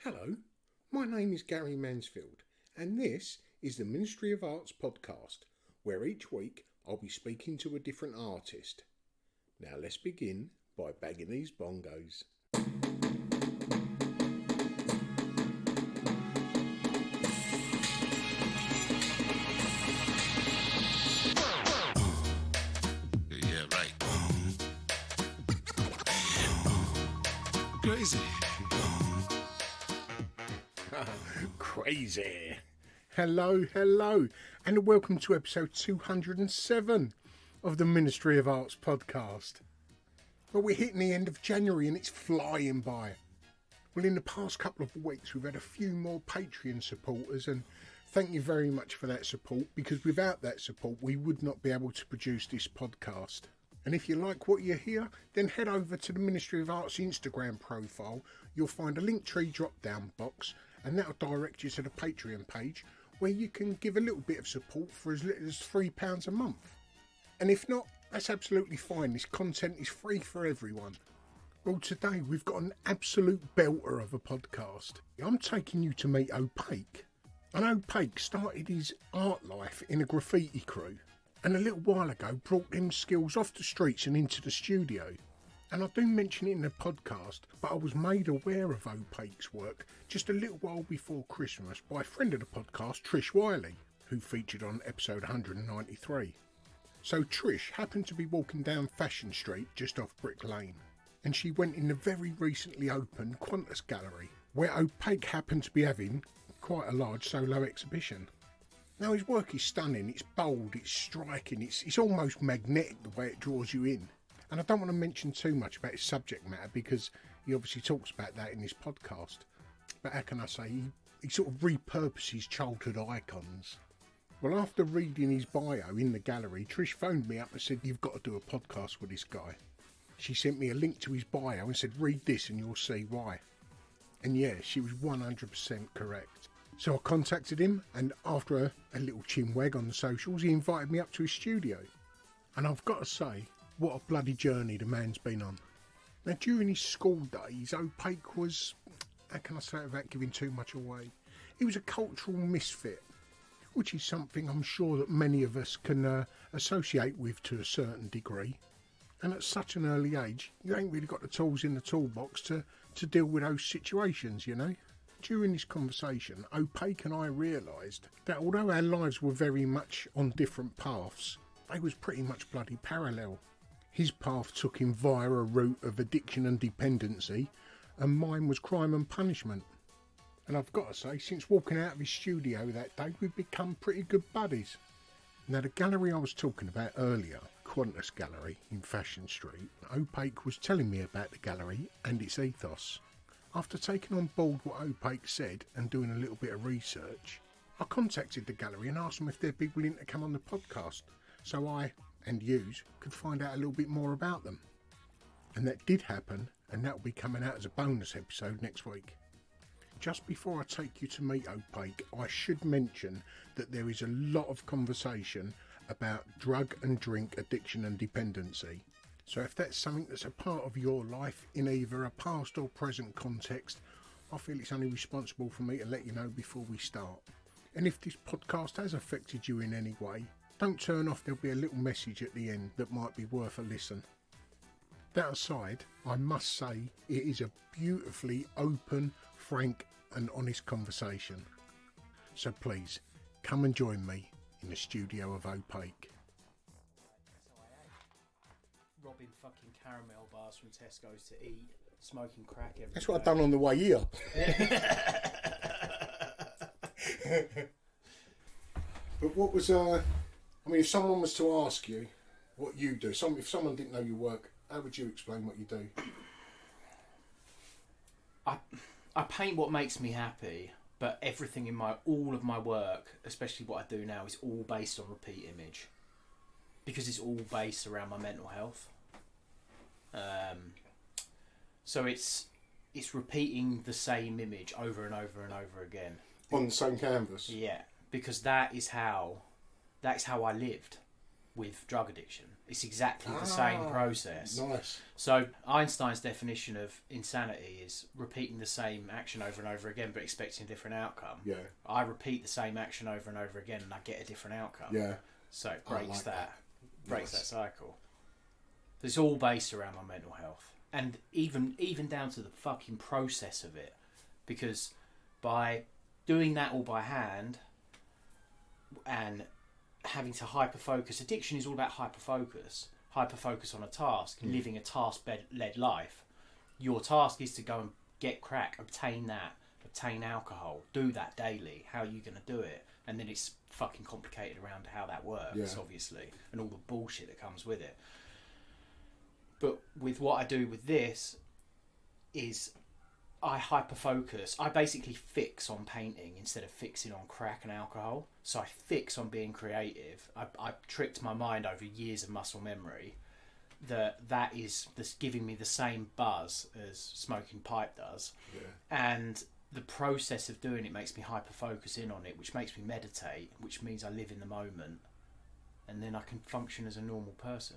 Hello, my name is Gary Mansfield, and this is the Ministry of Arts podcast, where each week I'll be speaking to a different artist. Now let's begin by bagging these bongos. Yeah, right. Crazy. Crazy. Hello, and welcome to episode 207 of the Ministry of Arts podcast. Well, we're hitting the end of January and it's flying by. Well, in the past couple of weeks we've had a few more Patreon supporters, and thank you very much for that support, because without that support we would not be able to produce this podcast. And if you like what you hear, then head over to the Ministry of Arts Instagram profile. You'll find a Linktree drop down box, and that'll direct you to the Patreon page, where you can give a little bit of support for as little as £3 a month. And if not, that's absolutely fine. This content is free for everyone. Well, today we've got an absolute belter of a podcast. I'm taking you to meet Opake. And Opake started his art life in a graffiti crew, and a little while ago brought them skills off the streets and into the studio. And I do mention it in the podcast, but I was made aware of Opake's work just a little while before Christmas by a friend of the podcast, Worley, who featured on episode 193. So Trish happened to be walking down Fashion Street just off Brick Lane, and she went in the very recently opened Qantas Gallery, where Opake happened to be having quite a large solo exhibition. Now, his work is stunning, it's bold, it's striking, it's almost magnetic the way it draws you in. And I don't want to mention too much about his subject matter, because he obviously talks about that in his podcast. But how can I say, he sort of repurposes childhood icons. Well, after reading his bio in the gallery, Trish phoned me up and said, "You've got to do a podcast with this guy." She sent me a link to his bio and said, "Read this and you'll see why." And yeah, she was 100% correct. So I contacted him, and after a little chinwag on the socials, he invited me up to his studio. And I've got to say, what a bloody journey the man's been on. Now, during his school days, Opake was, how can I say it without giving too much away? He was a cultural misfit, which is something I'm sure that many of us can associate with to a certain degree. And at such an early age, you ain't really got the tools in the toolbox to deal with those situations, you know. During this conversation, Opake and I realised that although our lives were very much on different paths, they was pretty much bloody parallel. His path took him via a route of addiction and dependency, and mine was crime and punishment. And I've got to say, since walking out of his studio that day, we've become pretty good buddies. Now, the gallery I was talking about earlier, Qantas Gallery in Fashion Street, Opake was telling me about the gallery and its ethos. After taking on board what Opake said and doing a little bit of research, I contacted the gallery and asked them if they'd be willing to come on the podcast, so I and yous could find out a little bit more about them. And that did happen, and that will be coming out as a bonus episode next week. Just before I take you to meet Opake, I should mention that there is a lot of conversation about drug and drink addiction and dependency. So if that's something that's a part of your life in either a past or present context, I feel it's only responsible for me to let you know before we start. And if this podcast has affected you in any way, don't turn off, there'll be a little message at the end that might be worth a listen. That aside, I must say it is a beautifully open, frank and honest conversation. So please, come and join me in the studio of Opake. Robbing fucking caramel bars from Tesco's to eat, smoking crack every That's what I've day. done on the way here. But what was, if someone was to ask you what you do, if someone didn't know your work, how would you explain what you do? I paint what makes me happy, but everything in all of my work, especially what I do now, is all based on repeat image, because it's all based around my mental health. So it's repeating the same image over and over and over again on the same canvas. Yeah, because that's how I lived. with drug addiction. It's exactly the same process. Nice. So Einstein's definition of insanity is repeating the same action over and over again but expecting a different outcome. Yeah. I repeat the same action over and over again and I get a different outcome. Yeah. So it breaks like breaks that cycle. It's all based around my mental health, and even down to the fucking process of it, because by doing that all by hand and having to hyper-focus, addiction is all about hyper-focus on a task, living a task-led life. Your task is to go and get crack, obtain alcohol, do that daily. How are you going to do it? And then it's fucking complicated around how that works, obviously, and all the bullshit that comes with it. But with what I do with this is I hyper-focus. I basically fix on painting instead of fixing on crack and alcohol. So I fix on being creative. I tricked my mind over years of muscle memory that is giving me the same buzz as smoking pipe does. Yeah. And the process of doing it makes me hyper-focus in on it, which makes me meditate, which means I live in the moment. And then I can function as a normal person.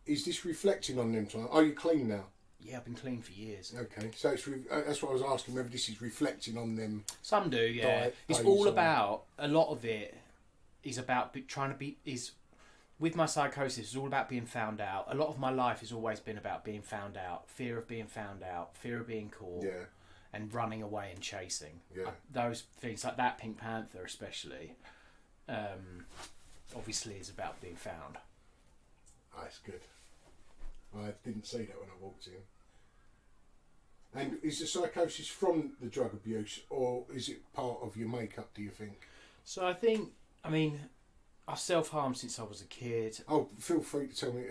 Is this reflecting on them times? Are you clean now? Yeah, I've been clean for years. Okay, so that's what I was asking, whether this is reflecting on them. Some do, yeah. It's all about, a lot of it is about with my psychosis, it's all about being found out. A lot of my life has always been about being found out, fear of being found out, fear of being caught, and running away and chasing. Yeah. Those things, like that Pink Panther especially, obviously is about being found. That's good. I didn't see that when I walked in. And is the psychosis from the drug abuse, or is it part of your makeup, do you think? So I I've self-harmed since I was a kid. Oh, feel free to tell me,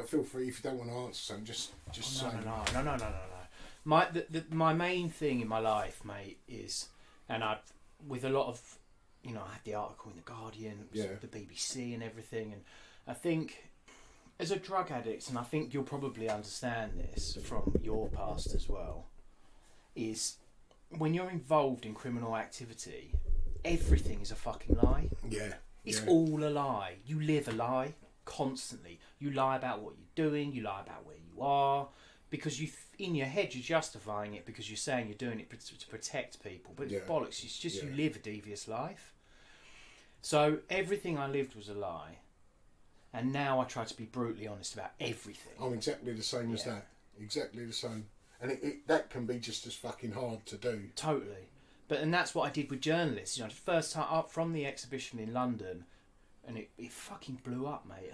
feel free if you don't want to answer something, just say. No. My main thing in my life, mate, is, and with a lot of, I had the article in The Guardian, the BBC and everything, and I think as a drug addict, and I think you'll probably understand this from your past as well, is when you're involved in criminal activity, everything is a fucking lie. Yeah. It's all a lie. You live a lie constantly. You lie about what you're doing, you lie about where you are, because in your head you're justifying it because you're saying you're doing it to protect people, but it's bollocks. It's just you live a devious life. So everything I lived was a lie. And now I try to be brutally honest about everything. I'm exactly the same as that. Exactly the same. And that can be just as fucking hard to do. Totally. And that's what I did with journalists. First time up from the exhibition in London, and it fucking blew up, mate.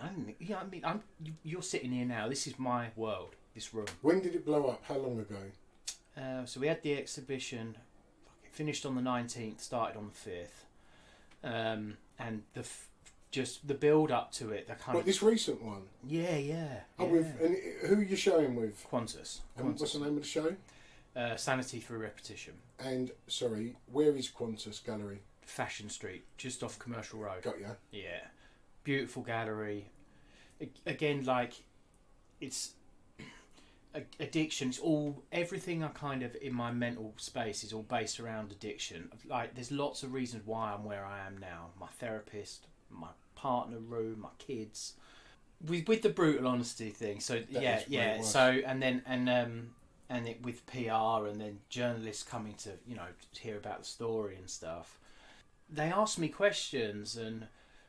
You're sitting here now. This is my world, this room. When did it blow up? How long ago? So we had the exhibition, finished on the 19th, started on the 5th. And just the build up to it, this recent one? Yeah. Oh, and who are you showing with? Qantas. And what's the name of the show? Sanity Through Repetition. And, sorry, where is Qantas Gallery? Fashion Street, just off Commercial Road. Got ya. Yeah. Beautiful gallery. Again, it's addiction. It's everything I kind of, in my mental space, is all based around addiction. There's lots of reasons why I'm where I am now. My therapist, my partner room, my kids, with the brutal honesty thing. So So and it with PR and then journalists coming to hear about the story and stuff. They ask me questions, and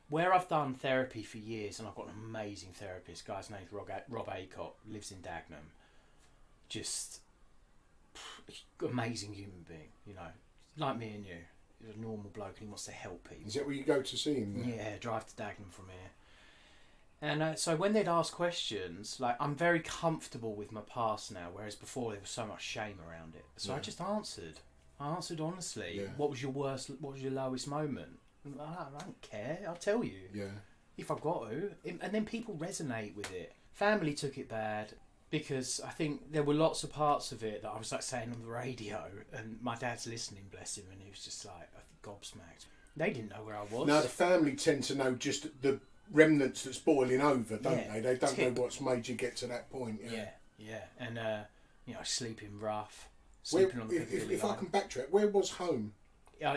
where I've done therapy for years, and I've got an amazing therapist. Guy's name's Rob Aycott, lives in Dagenham. Just amazing human being, like me and you. He's a normal bloke and he wants to help people. Is that where you go to see him? Yeah, drive to Dagenham from here. And so when they'd ask questions, I'm very comfortable with my past now, whereas before there was so much shame around it. So I just answered. I answered honestly. Yeah. What was your lowest moment? I don't care. I'll tell you. Yeah. If I've got to. And then people resonate with it. Family took it bad because I think there were lots of parts of it that I was saying on the radio, and my dad's listening, bless him, and he was just gobsmacked. They didn't know where I was. Now the family tend to know just the remnants that's boiling over, don't they? They don't know what's made you get to that point. Yeah. And sleeping rough, sleeping on the Piccadilly If I can backtrack, where was home?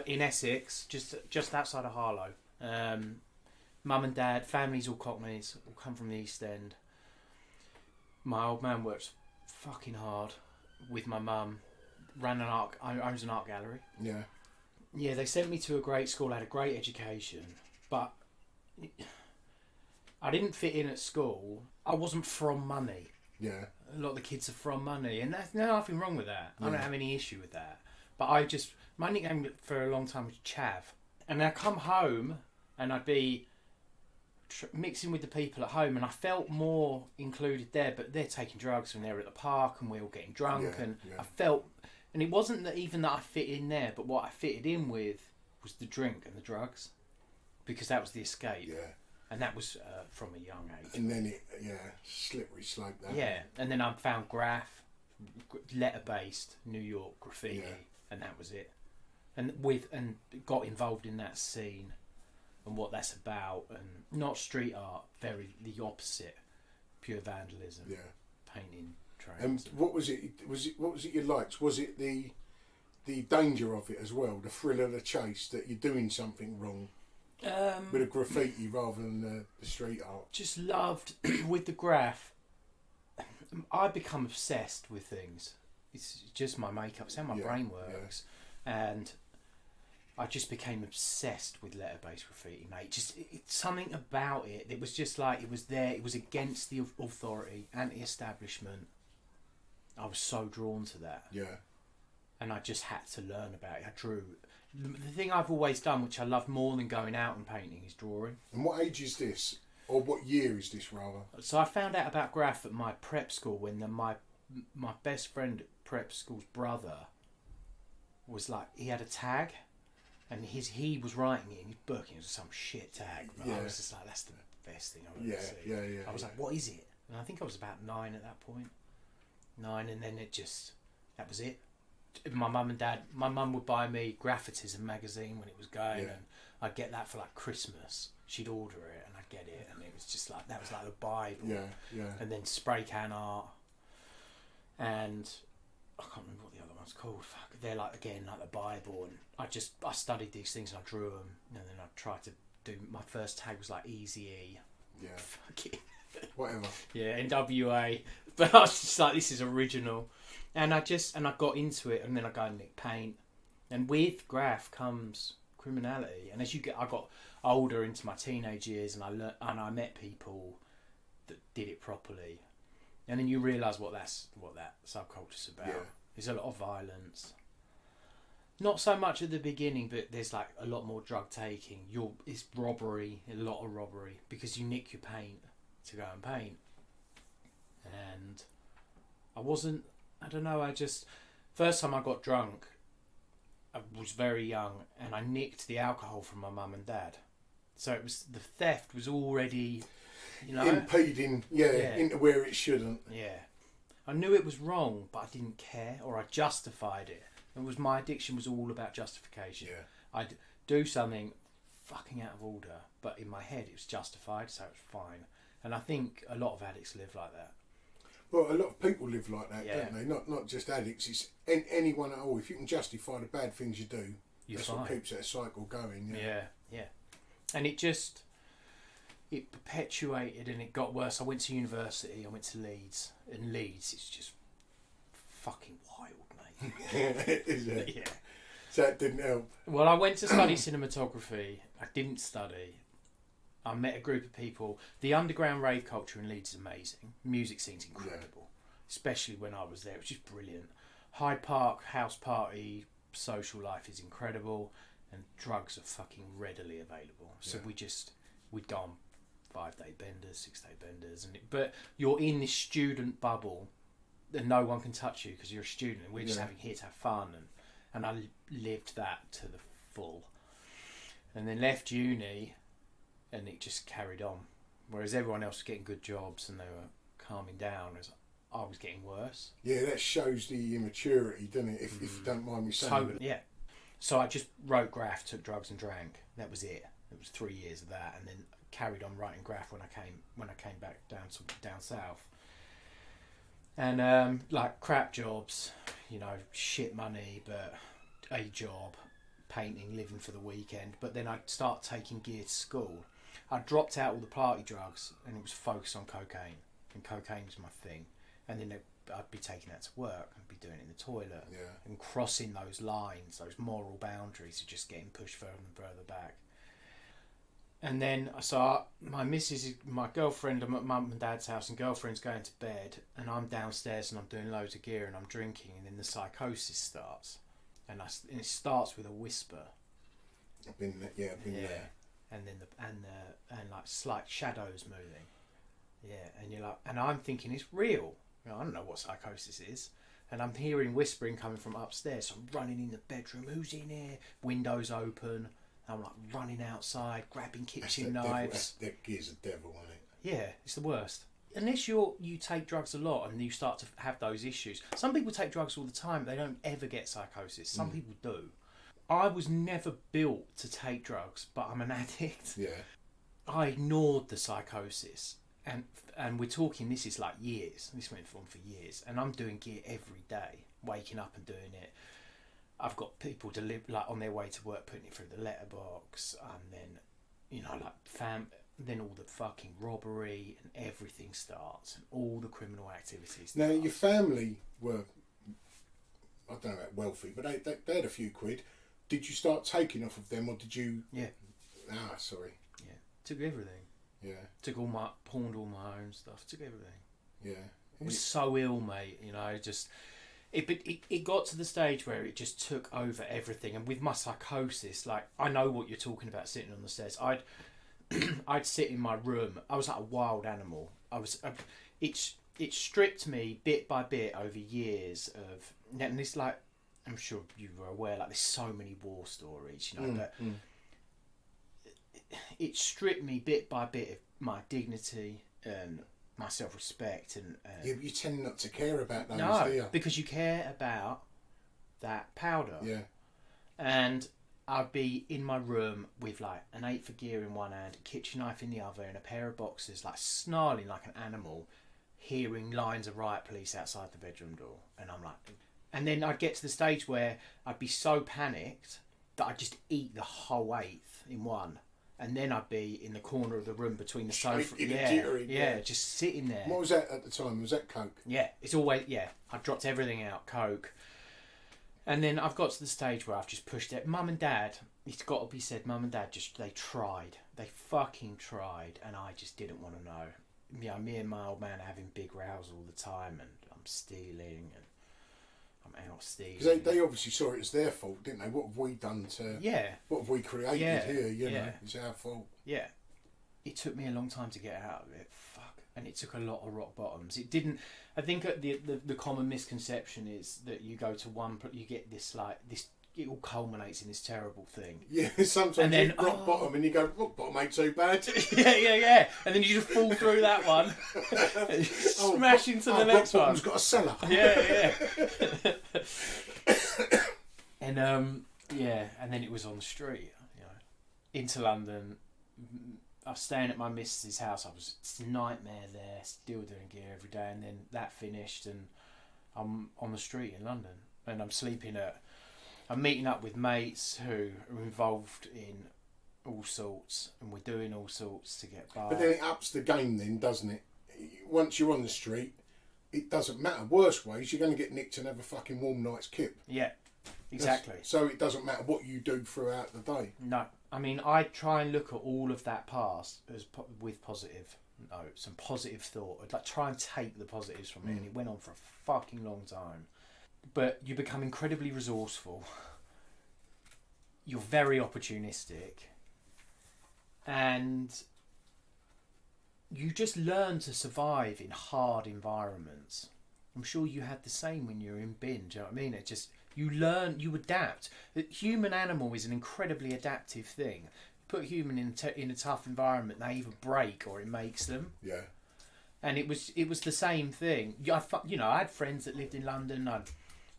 In Essex, just outside of Harlow. mum and dad, families all Cockneys, all come from the East End. My old man works fucking hard with my mum. Owns an art gallery. Yeah. Yeah, they sent me to a great school. I had a great education, but I didn't fit in at school. I wasn't from money. Yeah. A lot of the kids are from money, and there's nothing wrong with that. I Yeah. don't have any issue with that. But my nickname for a long time was Chav. And I'd come home and I'd be mixing with the people at home, and I felt more included there, but they're taking drugs when they're at the park and we're all getting drunk, and I felt, and it wasn't that even that I fit in there, but what I fitted in with was the drink and the drugs, because that was the escape. Yeah. And that was from a young age. And then slippery slope that. Yeah, and then I found graph, letter-based New York graffiti, and that was it. And got involved in that scene and what that's about, and not street art, very the opposite, pure vandalism. Yeah. Painting trains. And what was it? What was it you liked? Was it the danger of it as well, the thrill of the chase, that you're doing something wrong? With a graffiti rather than the street art. Just loved with the graph. I become obsessed with things. It's just my makeup. It's how my brain works, and I just became obsessed with letter-based graffiti, mate. Just it's something about it. It was just like it was there. It was against the authority, anti-establishment. I was so drawn to that. Yeah. And I just had to learn about it. I drew. The thing I've always done, which I love more than going out and painting, is drawing. And what age is this? Or what year is this, rather? So I found out about graph at my prep school when my best friend at prep school's brother was like, he had a tag, and he was writing it in his book, and it was some shit tag. But I was just like, that's the best thing I've ever seen. Yeah. I was like, what is it? And I think I was about 9 at that point. 9, and then that was it. My mum would buy me Graffitism magazine when it was going, and I'd get that for like Christmas. She'd order it and I'd get it, and it was just like, that was like the Bible. Yeah. And then spray can art, and I can't remember what the other one's called. Fuck, they're like, again, like the Bible, and I studied these things and I drew them, and then I tried to do, my first tag was like Easy E. Yeah. Fuck it. Whatever. Yeah, NWA. But I was just like, this is original. And I got into it, and then I go and nick paint. And with graph comes criminality. And as I got older into my teenage years, and I met people that did it properly. And then you realise what that subculture's about. Yeah. There's a lot of violence. Not so much at the beginning, but there's like a lot more drug taking. It's robbery, a lot of robbery, because you nick your paint to go and paint. And first time I got drunk, I was very young, and I nicked the alcohol from my mum and dad. So the theft was already, impeding, into where it shouldn't. Yeah. I knew it was wrong, but I didn't care, or I justified it. My addiction was all about justification. Yeah. I'd do something fucking out of order, but in my head it was justified, so it was fine. And I think a lot of addicts live like that. Well, a lot of people live like that, don't they? Not just addicts. It's anyone at all. If you can justify the bad things you do, that's what keeps that cycle going. Yeah. And it perpetuated, and it got worse. I went to university. I went to Leeds, and Leeds is just fucking wild, mate. Is it? Yeah. So that didn't help. Well, I went to study cinematography. I didn't study. I met a group of people. The underground rave culture in Leeds is amazing. Music scene's incredible, especially when I was there. It was just brilliant. Hyde Park, house party, social life is incredible, and drugs are fucking readily available. So we'd go on 5-day benders, 6-day benders, but you're in this student bubble, and no one can touch you because you're a student, and we're just here to have fun, and I lived that to the full. And then left uni, and it just carried on. Whereas everyone else was getting good jobs and they were calming down, as I was getting worse. Yeah, that shows the immaturity, doesn't it? If you don't mind me saying. Totally, yeah. So I just wrote graph, took drugs and drank. That was it. It was 3 years of that, and then carried on writing graph when I came back down south. And like crap jobs, shit money, but a job, painting, living for the weekend. But then I'd start taking gear to school. I dropped out all the party drugs and it was focused on cocaine. And cocaine was my thing. And then I'd be taking that to work. I'd be doing it in the toilet. Yeah. And crossing those lines, those moral boundaries of just getting pushed further and further back. And then my missus, my girlfriend, I'm at mum and dad's house, and girlfriend's going to bed, and I'm downstairs and I'm doing loads of gear and I'm drinking, and then the psychosis starts, and it starts with a whisper. I've been there. And then and like slight shadows moving. Yeah, and you're like, and I'm thinking it's real. You know, I don't know what psychosis is. And I'm hearing whispering coming from upstairs. So I'm running in the bedroom. Who's in here? Windows open. I'm like running outside, grabbing kitchen knives. That gear's a devil, isn't it? Yeah, it's the worst. Unless you take drugs a lot and you start to have those issues. Some people take drugs all the time. They don't ever get psychosis. Some people do. I was never built to take drugs, but I'm an addict. Yeah. I ignored the psychosis. And we're talking, this is like years. This went on for years. And I'm doing gear every day, waking up and doing it. I've got people like on their way to work putting it through the letterbox, and then, you know, like then all the fucking robbery and everything starts, and all the criminal activities. Now, your family were, I don't know about wealthy, but they had a few quid. Did you start taking off of them, or did you? Yeah. Ah, sorry. Yeah. Took everything. Yeah. Pawned all my own stuff. Took everything. Yeah. I was so ill, mate. You know, just. It got to the stage where it just took over everything, and with my psychosis, like, I know what you're talking about, sitting on the stairs. I'd sit in my room. I was like a wild animal. It stripped me bit by bit over years of, and it's like, I'm sure you were aware, like, there's so many war stories, you know, but it stripped me bit by bit of my dignity and my self-respect, and you tend not to care about those, do you? Because you care about that powder. Yeah. And I'd be in my room with like an 8 for gear in one hand, a kitchen knife in the other, and a pair of boxers, like snarling like an animal, hearing lines of riot police outside the bedroom door. And I'm like, and then I'd get to the stage where I'd be so panicked that I'd just eat the whole 8th in one. And then I'd be in the corner of the room between the sofa. Yeah, just sitting there. What was that at the time? Was that coke? Yeah, it's always, I dropped everything out, coke. And then I've got to the stage where I've just pushed it. Mum and Dad, it's got to be said, Mum and Dad they tried. They fucking tried, and I just didn't want to know. You know, me and my old man are having big rows all the time, and I'm stealing, and I'm out stealing. Because they obviously saw it as their fault, didn't they? What have we done to... Yeah. What have we created here, you know? It's our fault. Yeah. It took me a long time to get out of it. Fuck. And it took a lot of rock bottoms. It didn't... I think the common misconception is that you go to you get this, like, this... It all culminates in this terrible thing. Yeah, sometimes and then, you rock bottom and you go, rock bottom ain't too bad. yeah. And then you just fall through that one. And smash into the next one. Rock bottom's got a cellar. Yeah. And and then it was on the street, you know, into London. I was staying at my missus's house. It's a nightmare there, still doing gear every day. And then that finished, and I'm on the street in London, and I'm meeting up with mates who are involved in all sorts, and we're doing all sorts to get by. But then it ups the game then, doesn't it? Once you're on the street, it doesn't matter. Worst ways, you're going to get nicked and have a fucking warm night's kip. Yeah, exactly. So it doesn't matter what you do throughout the day. No. I mean, I try and look at all of that past with positive notes and positive thought. I'd like try and take the positives from it, and it went on for a fucking long time. But you become incredibly resourceful. You're very opportunistic. And you just learn to survive in hard environments. I'm sure you had the same when you were in bin, do you know what I mean? It just, you learn, you adapt. The human animal is an incredibly adaptive thing. You put a human in a tough environment, they either break or it makes them. Yeah. And it was the same thing. I had friends that lived in London. I'd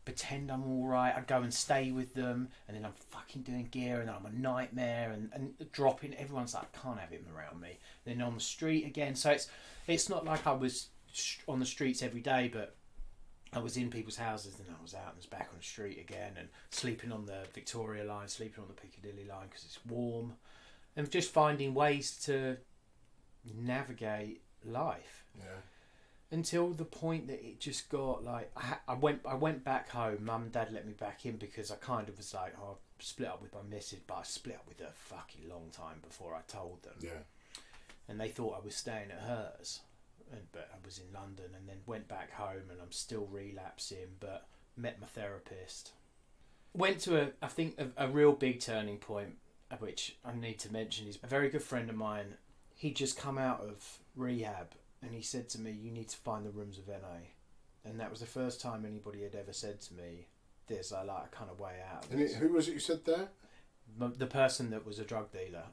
pretend I'm all right. I'd go and stay with them, and then I'm fucking doing gear, and then I'm a nightmare, and dropping. Everyone's like, I can't have him around me. Then on the street again. So it's not like I was on the streets every day, but I was in people's houses, and I was out and was back on the street again, and sleeping on the Victoria line, sleeping on the Piccadilly line because it's warm. and just finding ways to navigate life. Yeah. Until the point that it just got like I went back home. Mum and Dad let me back in because I kind of was like, oh, I split up with my missus, but I split up with her a fucking long time before I told them. Yeah. And they thought I was staying at hers, but I was in London, and then went back home, and I'm still relapsing. But met my therapist. Went to a real big turning point, which I need to mention. Is a very good friend of mine. He'd just come out of rehab. And he said to me, you need to find the rooms of NA. And that was the first time anybody had ever said to me, there's a kind of way out of this. And who was it you said there? The person that was a drug dealer.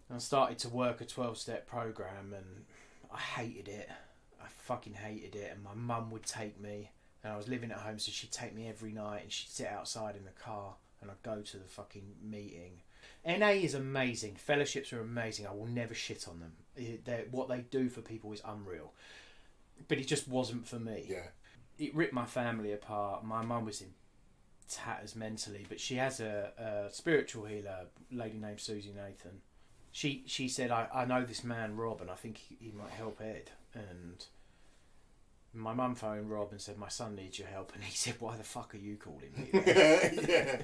And I started to work a 12-step program, and I hated it. I fucking hated it. And my mum would take me, and I was living at home, so she'd take me every night, and she'd sit outside in the car, and I'd go to the fucking meeting. NA is amazing. Fellowships are amazing. I will never shit on them. What they do for people is unreal. But it just wasn't for me. Yeah. It ripped my family apart. My mum was in tatters mentally, but she has a spiritual healer, a lady named Susie Nathan. She said, I know this man, Rob, and I think he might help Ed. And my mum phoned Rob and said, my son needs your help. And he said, why the fuck are you calling me? Yeah.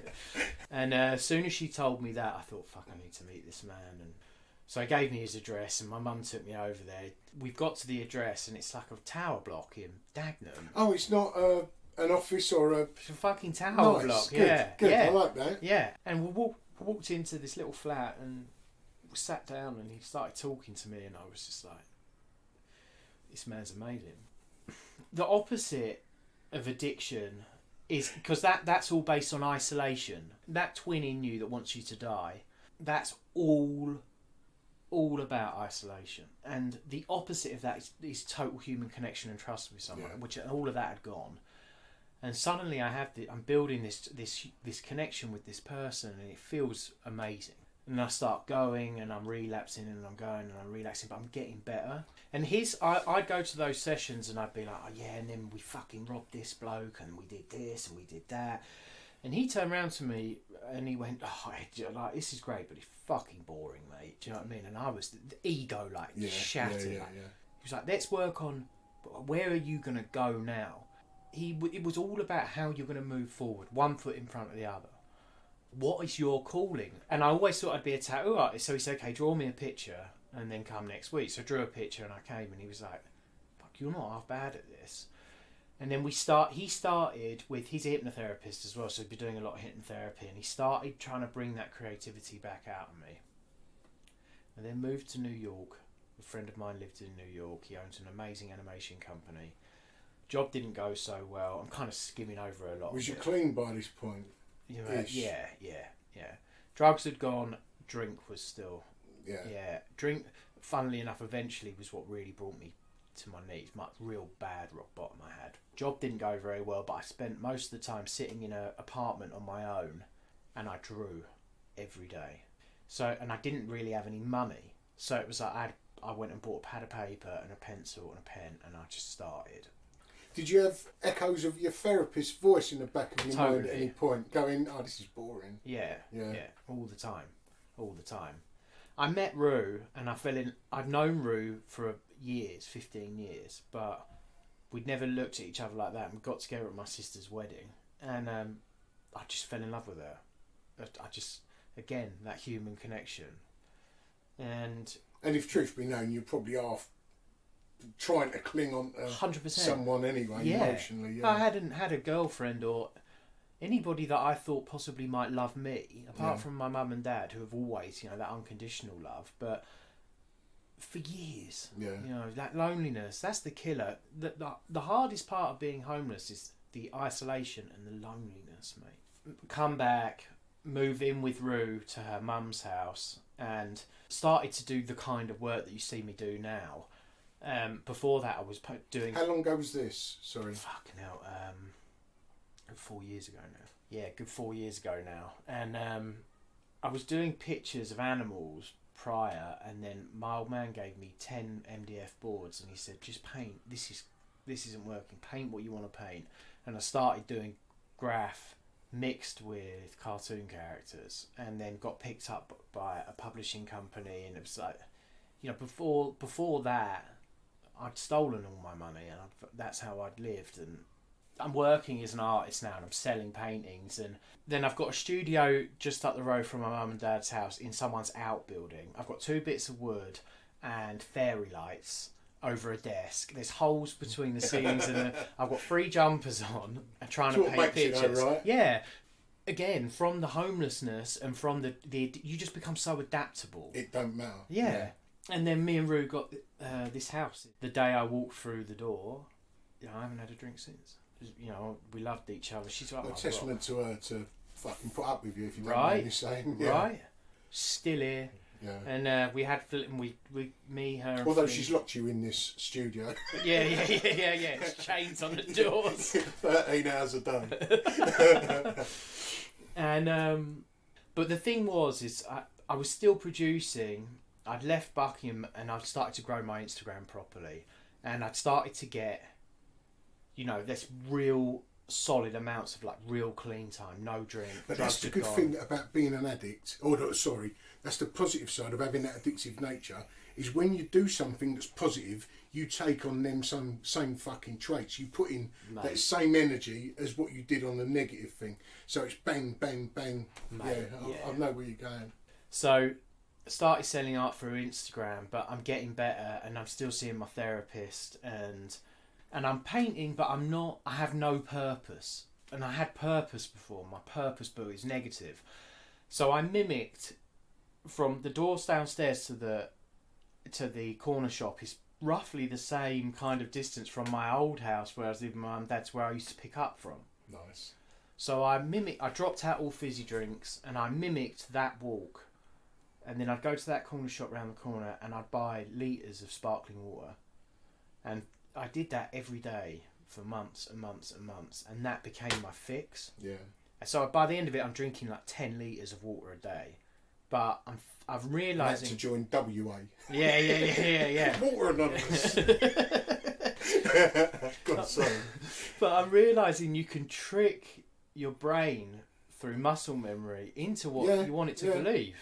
And as soon as she told me that, I thought, fuck, I need to meet this man. And so he gave me his address, and my mum took me over there. We've got to the address, and it's like a tower block in Dagenham. Oh, it's not an office or a... It's a fucking tower block. Good, Yeah, good. yeah. I like that. Yeah, and we walked into this little flat, and we sat down, and he started talking to me, and I was just like, this man's amazing. The opposite of addiction is, because that's all based on isolation. That twin in you that wants you to die, that's all about isolation. And the opposite of that is total human connection and trust with someone, which all of that had gone. And suddenly I'm building this connection with this person, and it feels amazing. And I start going, and I'm relapsing, and I'm going, and I'm relapsing, but I'm getting better. And I'd go to those sessions, and I'd be like, oh yeah, and then we fucking robbed this bloke, and we did this, and we did that. And he turned around to me, and he went, oh, like, this is great, but it's fucking boring, mate. Do you know what I mean? And I was, the ego, like, shattered. He was like, let's work on, where are you going to go now? It was all about how you're going to move forward, one foot in front of the other. What is your calling? And I always thought I'd be a tattoo artist. So he said, okay, draw me a picture and then come next week. So I drew a picture, and I came, and he was like, fuck, you're not half bad at this. And then he started with his hypnotherapist as well. So he'd be doing a lot of hypnotherapy, and he started trying to bring that creativity back out of me. And then moved to New York. A friend of mine lived in New York. He owns an amazing animation company. Job didn't go so well. I'm kind of skimming over a lot. Was you clean by this point? Yeah. Drugs had gone. Drink was still. Yeah. Drink, funnily enough, eventually was what really brought me to my knees. My real bad rock bottom I had. Job didn't go very well, but I spent most of the time sitting in an apartment on my own, and I drew every day. So, and I didn't really have any money. So it was like I went and bought a pad of paper and a pencil and a pen, and I just started. Did you have echoes of your therapist's voice in the back of your mind at any point, going, oh, this is boring? Yeah, all the time. I met Rue, and I'd known Rue for years, 15 years, but we'd never looked at each other like that, and we got together at my sister's wedding, and I just fell in love with her. I just, again, that human connection. And if truth be known, you probably are trying to cling on to 100%. Someone anyway, emotionally. I hadn't had a girlfriend or anybody that I thought possibly might love me, apart from my mum and dad, who have always, that unconditional love. But for years, that loneliness, that's the killer. The hardest part of being homeless is the isolation and the loneliness, mate. Come back, move in with Rue to her mum's house, and started to do the kind of work that you see me do now. Before that, I was doing. How long ago was this? Sorry. Fucking hell. 4 years ago now. Yeah, good 4 years ago now. And I was doing pictures of animals prior, and then my old man gave me 10 MDF boards, and he said, "Just paint. This isn't working. Paint what you want to paint." And I started doing graph mixed with cartoon characters, and then got picked up by a publishing company, and it was like, you know, before that, I'd stolen all my money, and that's how I'd lived. And I'm working as an artist now, and I'm selling paintings, and then I've got a studio just up the road from my mum and dad's house in someone's outbuilding. I've got 2 bits of wood and fairy lights over a desk. There's holes between the ceilings, and I've got 3 jumpers on and trying to paint pictures. Right? Yeah. Again, from the homelessness and from the you just become so adaptable. It don't matter. Yeah. And then me and Rue got this house. The day I walked through the door, you know, I haven't had a drink since. You know, we loved each other. She's like, a testament to her to fucking put up with you, if you don't right, mind me saying. Yeah. Right. Still here. Yeah. And we had me, her. And although Flynn. she's locked you in this studio. Yeah. It's chains on the doors. 13 hours a day. And but the thing was, I was still producing. I'd left Buckingham and I'd started to grow my Instagram properly, and I'd started to get, you know, this real solid amounts of like real clean time, no drink. But that's the good thing about being an addict. That's the positive side of having that addictive nature. Is when you do something that's positive, you take on them same fucking traits. You put in that same energy as what you did on the negative thing. So it's bang, bang, bang. Mate, I know where you're going. So I started selling art through Instagram, but I'm getting better, and I'm still seeing my therapist, and I'm painting, but I have no purpose. And I had purpose before. My purpose book is negative. So I mimicked from the doors downstairs to the corner shop is roughly the same kind of distance from my old house where I was living with my mum and dad's, where I used to pick up from. Nice. So I dropped out all fizzy drinks and I mimicked that walk. And then I'd go to that corner shop round the corner and I'd buy litres of sparkling water. And I did that every day for months and months and months, and that became my fix. Yeah. So by the end of it, I'm drinking like 10 litres of water a day. But I'm realising... to join WA. Yeah. Water Anonymous. God, sorry. But I'm realising you can trick your brain through muscle memory into what you want it to believe.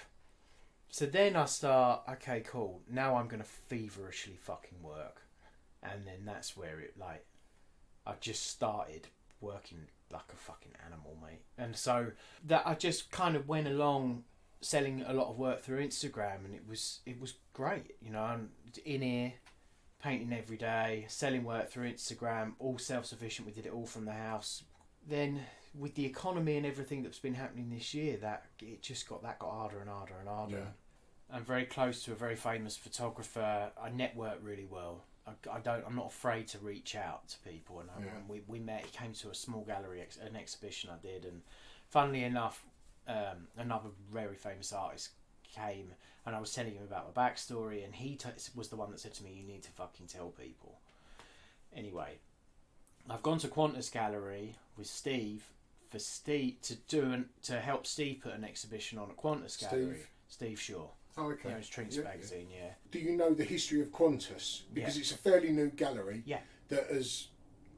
So then I start, okay, cool, now I'm going to feverishly fucking work. And then that's where it, like, I just started working like a fucking animal, mate. And so that I just kind of went along selling a lot of work through Instagram, and it was great, you know. I'm in here painting every day, selling work through Instagram, all self-sufficient. We did it all from the house. Then with the economy and everything that's been happening this year, that it just got harder and harder and harder. Yeah. I'm very close to a very famous photographer. I network really well. I'm not afraid to reach out to people, and we met. He came to a small gallery, an exhibition I did, and funnily enough, another very famous artist came, and I was telling him about my backstory, and he was the one that said to me, "You need to fucking tell people." Anyway, I've gone to Qantas Gallery with Steve to help Steve put an exhibition on at Qantas Gallery. Steve Shaw. Oh, okay. You know, it's Trinks magazine, yeah. Do you know the history of Qantas? Because it's a fairly new gallery that has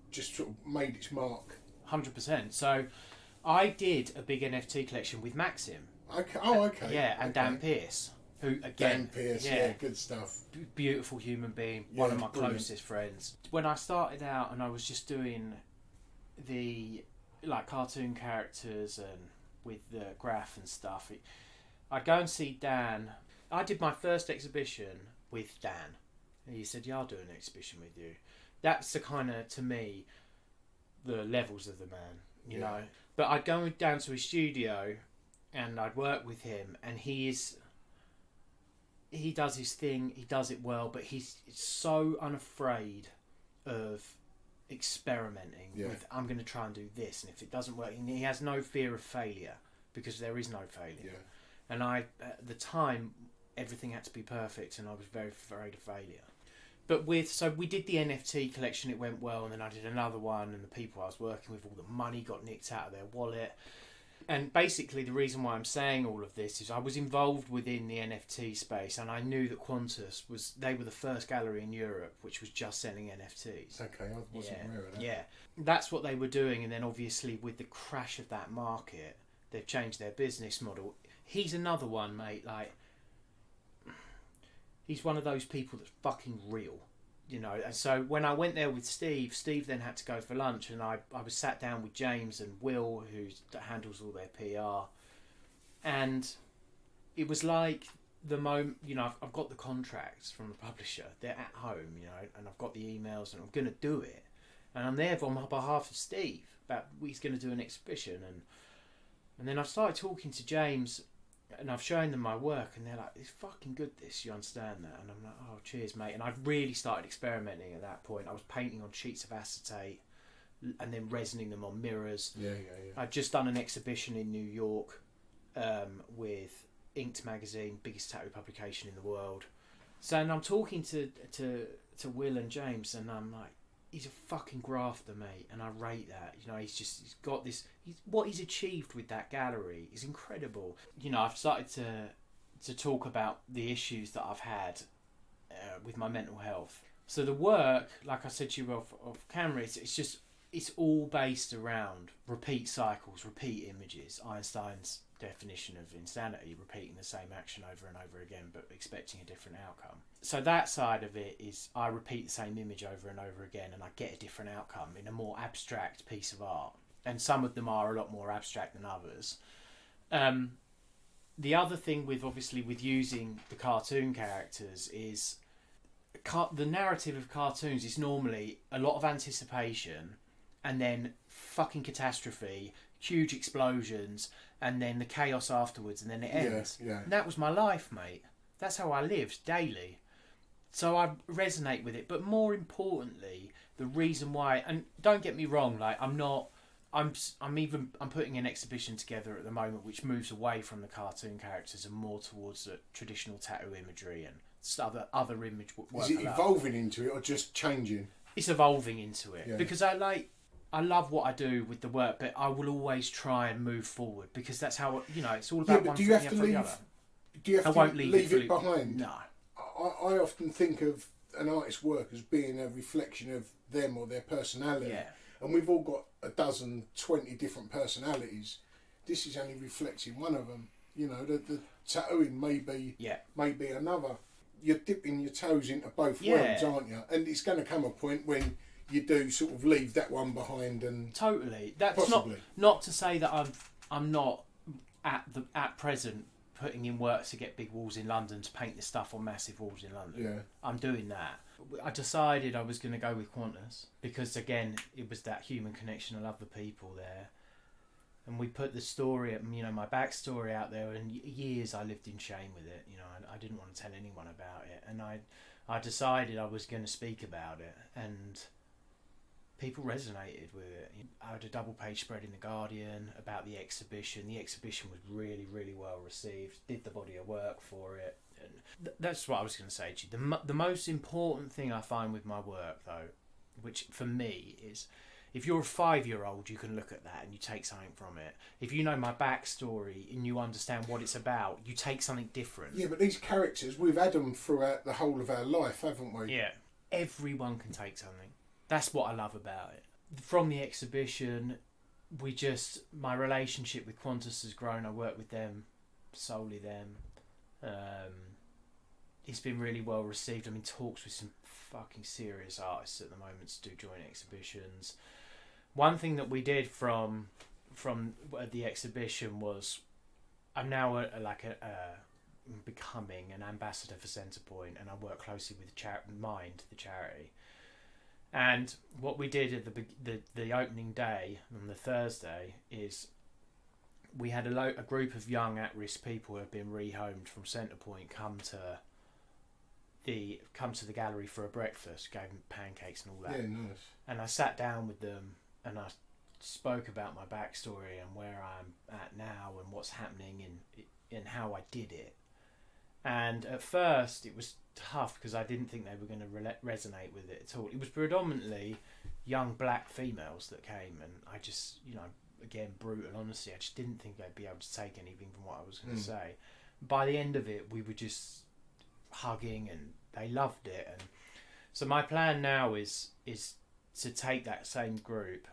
just sort of made its mark. 100%. So I did a big NFT collection with Maxim. Okay. Oh, okay. Yeah, and Dan Pearce, who again... Dan Pearce, good stuff. Beautiful human being, one of my closest friends. When I started out and I was just doing the like cartoon characters and with the graph and stuff, I'd go and see Dan. I did my first exhibition with Dan, and he said, "Yeah, I'll do an exhibition with you." That's the kind of, to me, the levels of the man, you know. But I'd go down to his studio, and I'd work with him, and he does his thing, he does it well, but he's so unafraid of experimenting with, I'm going to try and do this, and if it doesn't work, he has no fear of failure, because there is no failure. And at the time, everything had to be perfect, and I was very afraid of failure. But so we did the NFT collection, it went well, and then I did another one, and the people I was working with, all the money got nicked out of their wallet. And basically the reason why I'm saying all of this is I was involved within the NFT space, and I knew that Qantas they were the first gallery in Europe which was just selling NFTs. Okay, I wasn't aware of that. Yeah, that's what they were doing, and then obviously with the crash of that market, they've changed their business model. He's another one, mate, like, he's one of those people that's fucking real. You know, and so when I went there with Steve then had to go for lunch, and I was sat down with James and Will, that handles all their PR, and it was like the moment, you know, I've got the contracts from the publisher, they're at home, you know, and I've got the emails, and I'm going to do it, and I'm there on behalf of Steve about he's going to do an exhibition, and then I started talking to James. And I've shown them my work, and they're like, it's fucking good, this, you understand that? And I'm like, oh, cheers, mate. And I've really started experimenting at that point. I was painting on sheets of acetate and then resining them on mirrors. Yeah. I've just done an exhibition in New York with Inked magazine, biggest tattoo publication in the world. So, and I'm talking to Will and James, and I'm like, he's a fucking grafter, mate, and I rate that. You know, he's got this. What he's achieved with that gallery is incredible. You know, I've started to talk about the issues that I've had with my mental health. So the work, like I said to you off camera, it's all based around repeat cycles, repeat images. Einstein's definition of insanity, repeating the same action over and over again but expecting a different outcome. So that side of it is I repeat the same image over and over again and I get a different outcome in a more abstract piece of art, and some of them are a lot more abstract than others. The other thing with using the cartoon characters is the narrative of cartoons is normally a lot of anticipation and then fucking catastrophe, huge explosions, and then the chaos afterwards, and then it ends. Yeah. And that was my life, mate. That's how I lived daily. So I resonate with it. But more importantly, the reason why, and don't get me wrong, like I'm putting an exhibition together at the moment which moves away from the cartoon characters and more towards the traditional tattoo imagery and other image work. Is it evolving into it or just changing? It's evolving into it because I love what I do with the work, but I will always try and move forward because that's how, you know, it's all about one thing after the other. Do you have to leave it behind? No. I often think of an artist's work as being a reflection of them or their personality. Yeah. And we've all got 20 different personalities. This is only reflecting one of them. You know, the tattooing may be another. You're dipping your toes into both worlds, aren't you? And it's going to come a point when you do sort of leave that one behind, and totally. That's possibly. not to say that I'm not at present putting in work to get big walls in London to paint this stuff on massive walls in London. Yeah. I'm doing that. I decided I was going to go with Qantas because again it was that human connection. I love the people there, and we put the story, you know, my backstory out there. And years I lived in shame with it. You know, I didn't want to tell anyone about it, and I decided I was going to speak about it, and people resonated with it. I had a double page spread in The Guardian about the exhibition. The exhibition was really, really well received. Did the body of work for it. And that's what I was going to say to you. The most important thing I find with my work, though, which for me is, if you're a 5-year-old, you can look at that and you take something from it. If you know my backstory and you understand what it's about, you take something different. Yeah, but these characters, we've had them throughout the whole of our life, haven't we? Yeah. Everyone can take something. That's what I love about it. From the exhibition, my relationship with Qantas has grown. I work with them, solely them. It's been really well received. I'm in talks with some fucking serious artists at the moment to do joint exhibitions. One thing that we did from the exhibition was I'm now becoming an ambassador for Centrepoint, and I work closely with Mind, the charity. And what we did at the opening day on the Thursday is we had a group of young at-risk people who have been rehomed from Centrepoint come to the gallery for a breakfast, gave them pancakes and all that. Yeah, nice. And I sat down with them and I spoke about my backstory and where I'm at now and what's happening and how I did it. And at first it was tough because I didn't think they were going to resonate with it at all. It was predominantly young black females that came, and I just, you know, again, brutal honesty. I just didn't think they'd be able to take anything from what I was going to say. By the end of it, we were just hugging, and they loved it. And so my plan now is to take that same group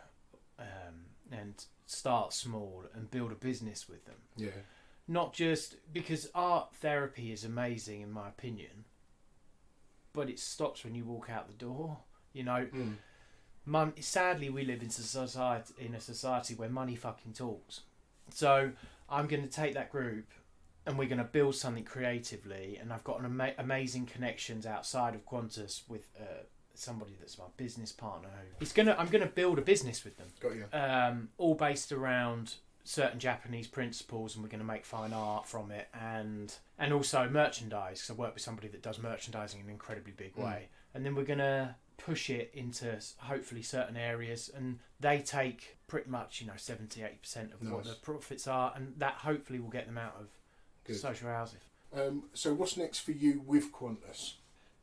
and start small and build a business with them. Yeah. Not just because art therapy is amazing, in my opinion, but it stops when you walk out the door. You know, sadly, we live in a society where money fucking talks. So I'm going to take that group, and we're going to build something creatively. And I've got an amazing connections outside of Qantas with somebody that's my business partner. I'm going to build a business with them. Got you. All based around certain Japanese principles, and we're going to make fine art from it, and also merchandise, because I work with somebody that does merchandising in an incredibly big way. And then we're going to push it into hopefully certain areas, and they take pretty much 70-80% of what the profits are, and that hopefully will get them out of social housing. So what's next for you with Qantas?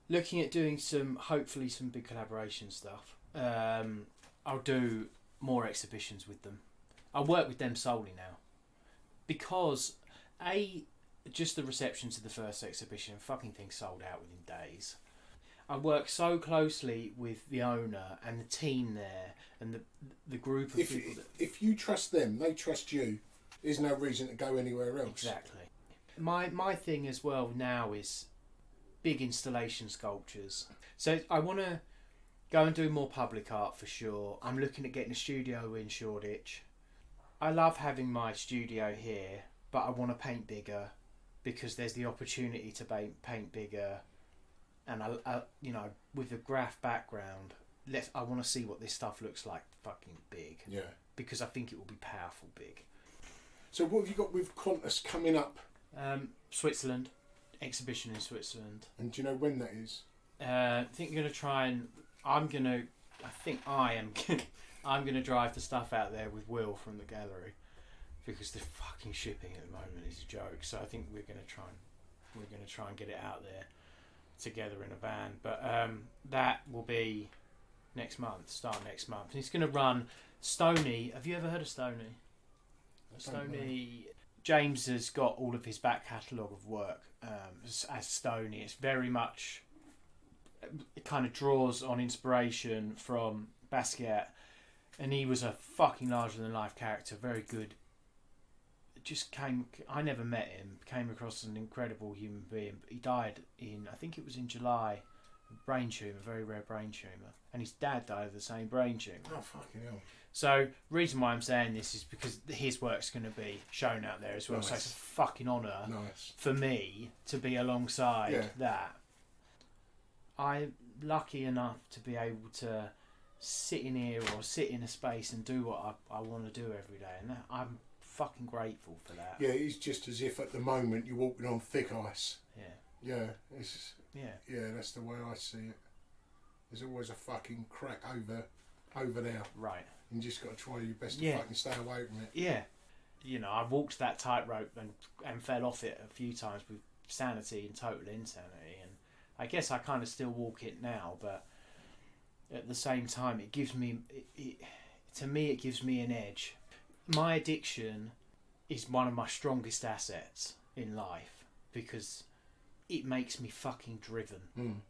Looking at doing hopefully some big collaboration stuff. I'll do more exhibitions with them. I work with them solely now because just the reception to the first exhibition, fucking thing sold out within days. I work so closely with the owner and the team there, and the group of people. If you trust them, they trust you. There's no reason to go anywhere else. Exactly. My thing as well now is big installation sculptures. So I want to go and do more public art for sure. I'm looking at getting a studio in Shoreditch. I love having my studio here, but I want to paint bigger because there's the opportunity to paint bigger. And I with a graph background, I want to see what this stuff looks like fucking big. Yeah. Because I think it will be powerful big. So what have you got with Qantas coming up? Switzerland, exhibition in Switzerland. And do you know when that is? I think I'm going to try and I'm going to drive the stuff out there with Will from the gallery, because the fucking shipping at the moment is a joke. So I think we're going to try and get it out there together in a van. But that will be start next month. And it's going to run Stoney. Have you ever heard of Stoney? Stoney. James has got all of his back catalogue of work as Stoney. It's very much, it kind of draws on inspiration from Basquiat, and he was a fucking larger than life character, very good. I never met him, came across an incredible human being. He died I think it was in July, brain tumour, very rare brain tumour, and his dad died of the same brain tumour. Oh, fucking hell. So, reason why I'm saying this is because his work's going to be shown out there as well. Nice. So it's a fucking honour for me to be alongside that. I'm lucky enough to be able to sit in here or sit in a space and do what I want to do every day, and I'm fucking grateful for that. Yeah, it's just as if at the moment you're walking on thick ice. Yeah, that's the way I see it. There's always a fucking crack over there. Right. You just got to try your best to fucking stay away from it. Yeah. I walked that tightrope and fell off it a few times with sanity and total insanity, and I guess I kind of still walk it now, but at the same time it gives me it gives me an edge. My addiction is one of my strongest assets in life because it makes me fucking driven.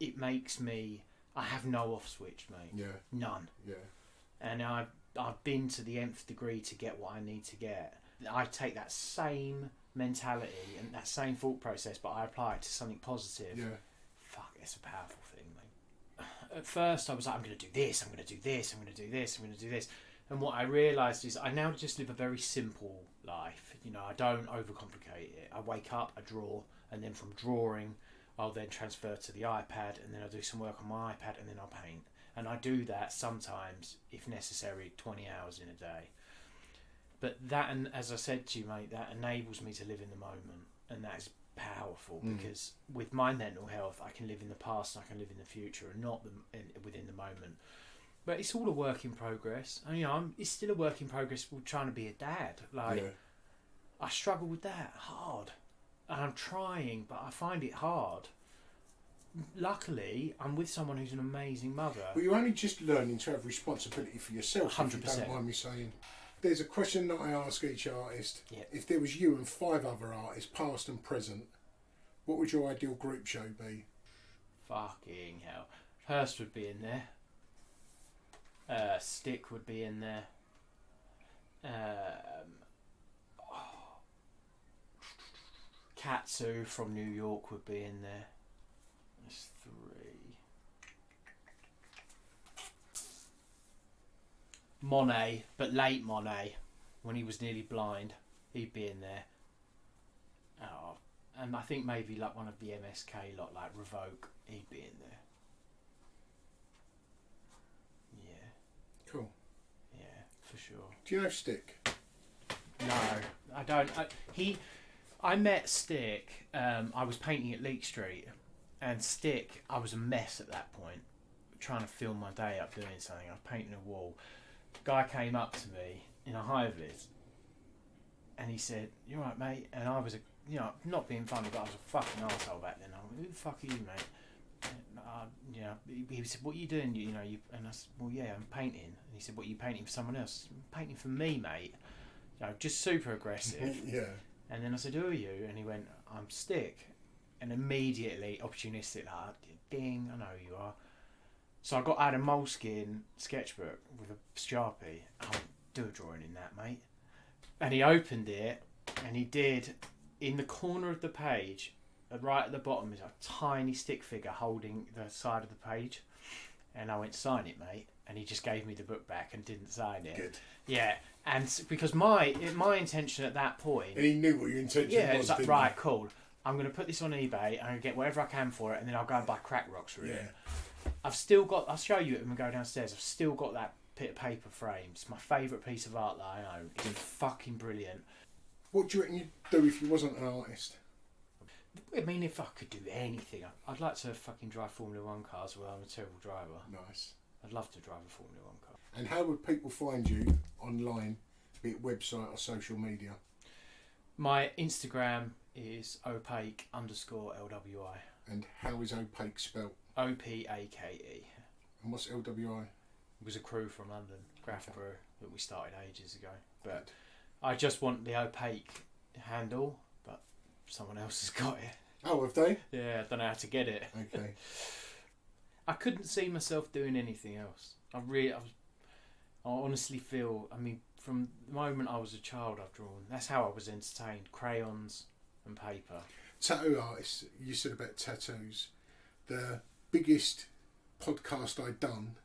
It makes me, I have no off switch, mate. Yeah. None. Yeah. And I've been to the nth degree to get what I need to get. I take that same mentality and that same thought process, but I apply it to something positive. Yeah. Fuck, it's a powerful thing, mate. At first I was like, I'm going to do this, I'm going to do this, I'm going to do this, I'm going to do this. And what I realised is I now just live a very simple life. I don't overcomplicate it. I wake up, I draw, and then from drawing, I'll then transfer to the iPad, and then I'll do some work on my iPad, and then I'll paint. And I do that sometimes, if necessary, 20 hours in a day. But that, and as I said to you, mate, that enables me to live in the moment, and that is powerful because with my mental health, I can live in the past and I can live in the future, and not within the moment. But it's all a work in progress. And, it's still a work in progress. We're trying to be a dad. I struggle with that hard, and I'm trying, but I find it hard. Luckily, I'm with someone who's an amazing mother. But you're only just learning to have responsibility for yourself. 100%. If you don't mind me saying. There's a question that I ask each artist. Yeah. If there was you and 5 other artists, past and present, what would your ideal group show be? Fucking hell. Hearst would be in there. Stick would be in there. Katsu from New York would be in there. There's 3. Monet, but late Monet, when he was nearly blind, he'd be in there. Oh, and I think maybe like one of the MSK lot, like Revoke, he'd be in there. Yeah. Cool. Yeah, for sure. Do you know Stick? No, I don't. I met Stick. I was painting at Leek Street, and Stick. I was a mess at that point, trying to fill my day up doing something. I was painting a wall. Guy came up to me in a high vis, and he said, "You right, mate?" And I was not being funny, but I was a fucking arsehole back then. I went, "Who the fuck are you, mate?" And, he said, "What are you doing?" And I said, "Well, yeah, I'm painting." And he said, "What are you painting for someone else?" "I'm painting for me, mate." Just super aggressive. Yeah. And then I said, "Who are you?" And he went, "I'm Stick." And immediately, opportunistic, like, ding, I know who you are. So I got out a moleskin sketchbook with a Sharpie. I'll do a drawing in that, mate. And he opened it, and he did, in the corner of the page, right at the bottom, is a tiny stick figure holding the side of the page. And I went, "Sign it, mate." And he just gave me the book back and didn't sign it. Good. Yeah, and because my intention at that point... And he knew what your intention Yeah, was, it's like, didn't right, cool. I'm going to put this on eBay, I'm going to get whatever I can for it, and then I'll go and buy crack rocks for he? it. Yeah. I've still got... I'll show you it when we go downstairs. I've still got that bit of paper frame. It's my favourite piece of art that I own. It's fucking brilliant. What do you reckon you'd do if you wasn't an artist? I mean, if I could do anything, I'd like to fucking drive Formula 1 cars, although I'm a terrible driver. Nice. I'd love to drive a Formula 1 car. And how would people find you online, be it website or social media? My Instagram is Opake_LWI. And how is Opake spelt? OPAKE. And what's LWI? It was a crew from London, Graph Brew, that we started ages ago. But I just want the Opake handle, but someone else has got it. Oh, have they? Yeah, I don't know how to get it. Okay. I couldn't see myself doing anything else. I honestly feel, I mean, from the moment I was a child I've drawn. That's how I was entertained. Crayons and paper. Tattoo artists, you said about tattoos. The biggest podcast I'd done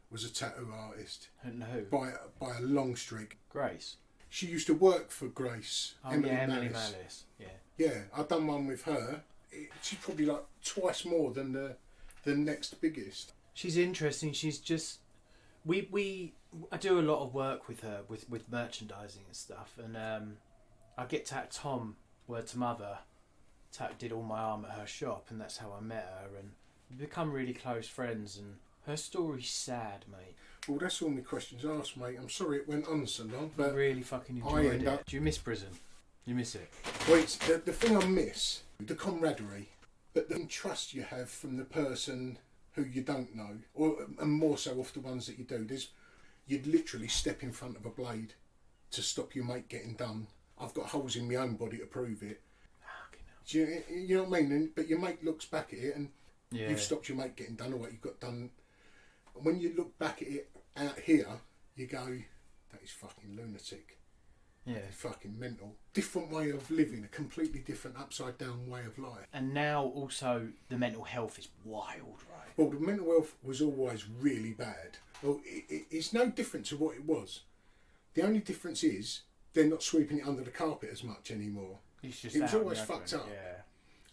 was a tattoo artist. And who? By a long streak. Grace. She used to work for Grace. Oh, Emily Malice. Yeah. Yeah, I've done one with her. She's probably like twice more than the next biggest. She's interesting. She's just... I do a lot of work with her, with merchandising and stuff. And I get Tom, word to mother, did all my arm at her shop, and that's how I met her. And we've become really close friends, and her story's sad, mate. Well, that's all my questions asked, mate. I'm sorry it went on so long, but I really fucking enjoyed it. Do you miss prison? You miss it? Well, it's the thing I miss, the camaraderie, but the trust you have from the person who you don't know, and more so off the ones that you do. You'd literally step in front of a blade to stop your mate getting done. I've got holes in my own body to prove it. Do you know what I mean? But your mate looks back at it, and you've stopped your mate getting done, or what you've got done. And when you look back at it out here, you go, that is fucking lunatic. Yeah. That is fucking mental. Different way of living, a completely different upside down way of life. And now also the mental health is wild, right? Well, the mental health was always really bad. Well, it's no different to what it was. The only difference is they're not sweeping it under the carpet as much anymore. It's just it was always fucked up. Yeah.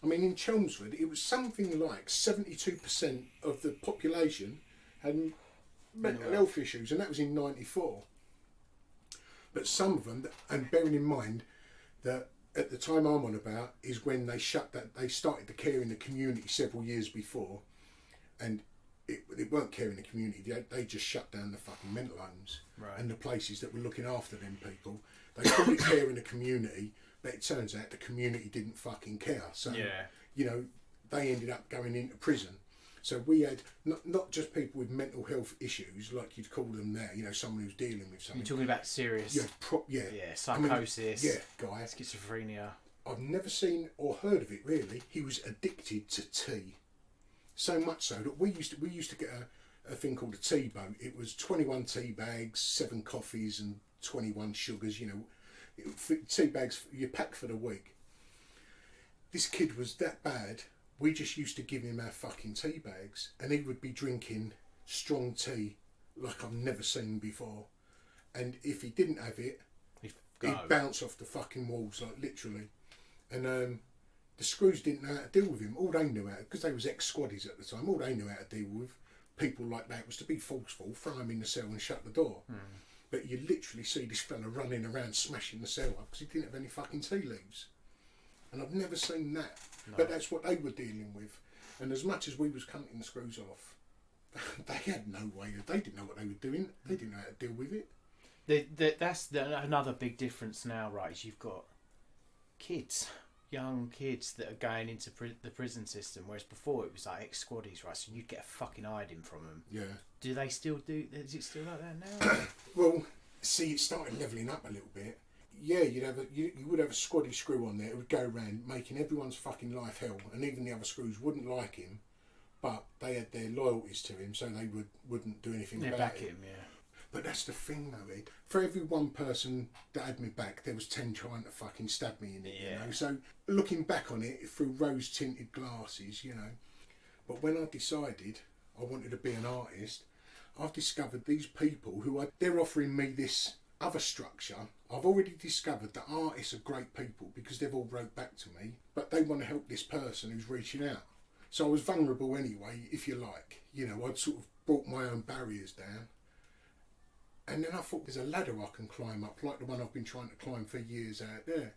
I mean, in Chelmsford, it was something like 72% of the population had mental health issues, and that was in '94. But some of them, and bearing in mind that at the time I'm on about is when they started the care in the community several years before, and it weren't care in the community. They just shut down the fucking mental homes and the places that were looking after them people. They called it care in the community, but it turns out the community didn't fucking care. So, you know, they ended up going into prison. So we had not just people with mental health issues, like you'd call them now, you know, someone who's dealing with something. You're talking about serious. Yeah, psychosis. I mean, guy. Schizophrenia. I've never seen or heard of it really. He was addicted to tea, so much so that we used to get a thing called a tea boat. It was 21 tea bags, 7 coffees, and 21 sugars. You know, tea bags you pack for the week. This kid was that bad. We just used to give him our fucking tea bags, and he would be drinking strong tea like I've never seen before. And if he didn't have it, he'd bounce off the fucking walls, like literally. And the screws didn't know how to deal with him. All they knew how, because they was ex-squaddies at the time, all they knew how to deal with people like that was to be forceful, throw him in the cell and shut the door. But you literally see this fella running around smashing the cell up because he didn't have any fucking tea leaves. And I've never seen that. No. But that's what they were dealing with. And as much as we was cutting the screws off, they had no way. They didn't know what they were doing. They didn't know how to deal with it. That's another big difference now, right? Is you've got kids, young kids that are going into the prison system, whereas before it was like ex-squaddies, right? So you'd get a fucking hiding from them. Yeah. Do they still do? Is it still like that now? Well, see, it started levelling up a little bit. Yeah, you would have a squaddy screw on there. It would go around making everyone's fucking life hell, and even the other screws wouldn't like him, but they had their loyalties to him, so they wouldn't do anything about back it. Him, yeah. But that's the thing, though, Ed. For every one person that had me back, there was 10 trying to fucking stab me in it, you know. So looking back on it through rose-tinted glasses, you know. But when I decided I wanted to be an artist, I've discovered these people they're offering me this other structure. I've already discovered that artists are great people because they've all wrote back to me, but they want to help this person who's reaching out. So I was vulnerable anyway, if you like. You know, I'd sort of brought my own barriers down. And then I thought, there's a ladder I can climb up, like the one I've been trying to climb for years out there.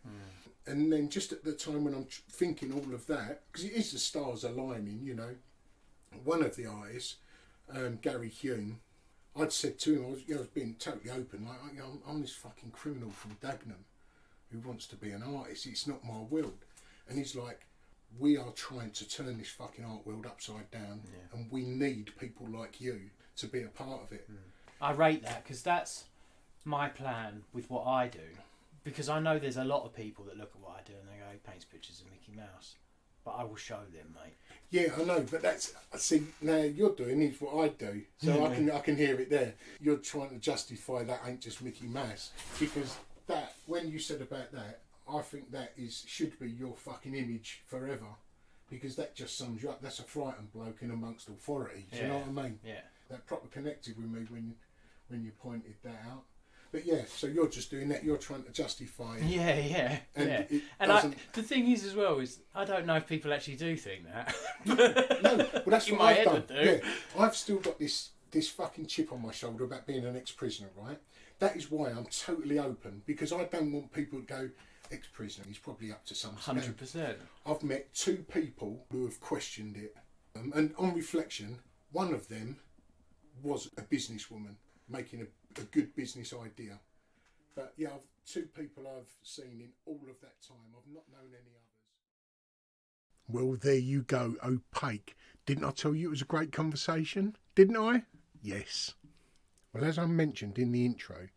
And then just at the time when I'm thinking all of that, because it is the stars aligning, you know, one of the artists, Gary Hume, I'd said to him, I was being totally open, like, I'm this fucking criminal from Dagenham who wants to be an artist. It's not my world. And he's like, we are trying to turn this fucking art world upside down, and we need people like you to be a part of it. I rate that, because that's my plan with what I do. Because I know there's a lot of people that look at what I do and they go, he paints pictures of Mickey Mouse. But I will show them, mate. Yeah, I know, but see, now you're doing is what I do. So I can hear it there. You're trying to justify that ain't just Mickey Mouse. Because that, when you said about that, I think that should be your fucking image forever. Because that just sums you up. That's a frightened bloke in amongst authority. Do you know what I mean? Yeah. That proper connected with me when you pointed that out. But yeah, so you're just doing that. You're trying to justify it. Yeah. And the thing is as well is I don't know if people actually do think that. No, well that's in what my I've head done. they do. Yeah, I've still got this fucking chip on my shoulder about being an ex-prisoner, right? That is why I'm totally open, because I don't want people to go, ex-prisoner, he's probably up to some scam. 100%. I've met 2 people who have questioned it, and on reflection, one of them was a businesswoman making a good business idea. But yeah, 2 people I've seen in all of that time. I've not known any others. Well, there you go, Opake. Didn't I tell you it was a great conversation? Didn't I? Yes. Well, as I mentioned in the intro,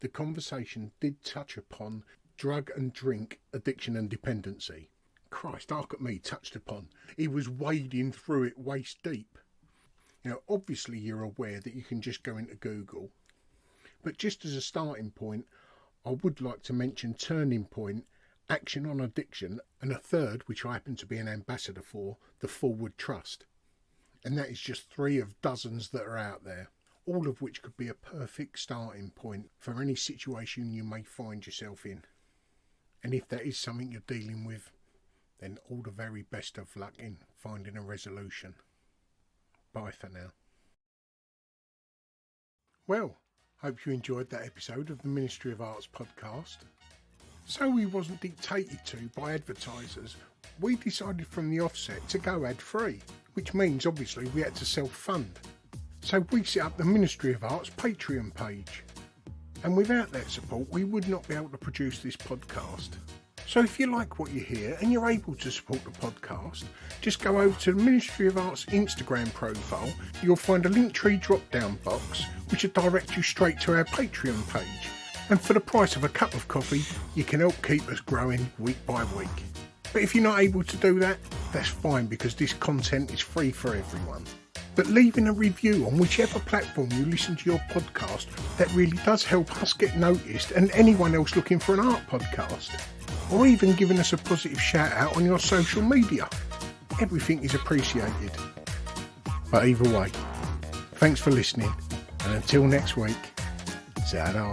the conversation did touch upon drug and drink addiction and dependency. Christ, look at me, touched upon. He was wading through it waist deep. Now, obviously you're aware that you can just go into Google. But just as a starting point, I would like to mention Turning Point, Action on Addiction, and a third, which I happen to be an ambassador for, the Forward Trust. And that is just 3 of dozens that are out there, all of which could be a perfect starting point for any situation you may find yourself in. And if that is something you're dealing with, then all the very best of luck in finding a resolution. Bye for now. Well, hope you enjoyed that episode of the Ministry of Arts podcast. So we wasn't dictated to by advertisers, we decided from the offset to go ad-free, which means obviously we had to self-fund. So we set up the Ministry of Arts Patreon page. And without that support we would not be able to produce this podcast. So if you like what you hear and you're able to support the podcast, just go over to the Ministry of Art's Instagram profile. You'll find a Linktree drop-down box which will direct you straight to our Patreon page. And for the price of a cup of coffee, you can help keep us growing week by week. But if you're not able to do that, that's fine, because this content is free for everyone. But leaving a review on whichever platform you listen to your podcast, that really does help us get noticed and anyone else looking for an art podcast. Or even giving us a positive shout out on your social media. Everything is appreciated. But either way, thanks for listening, and until next week, ta-da.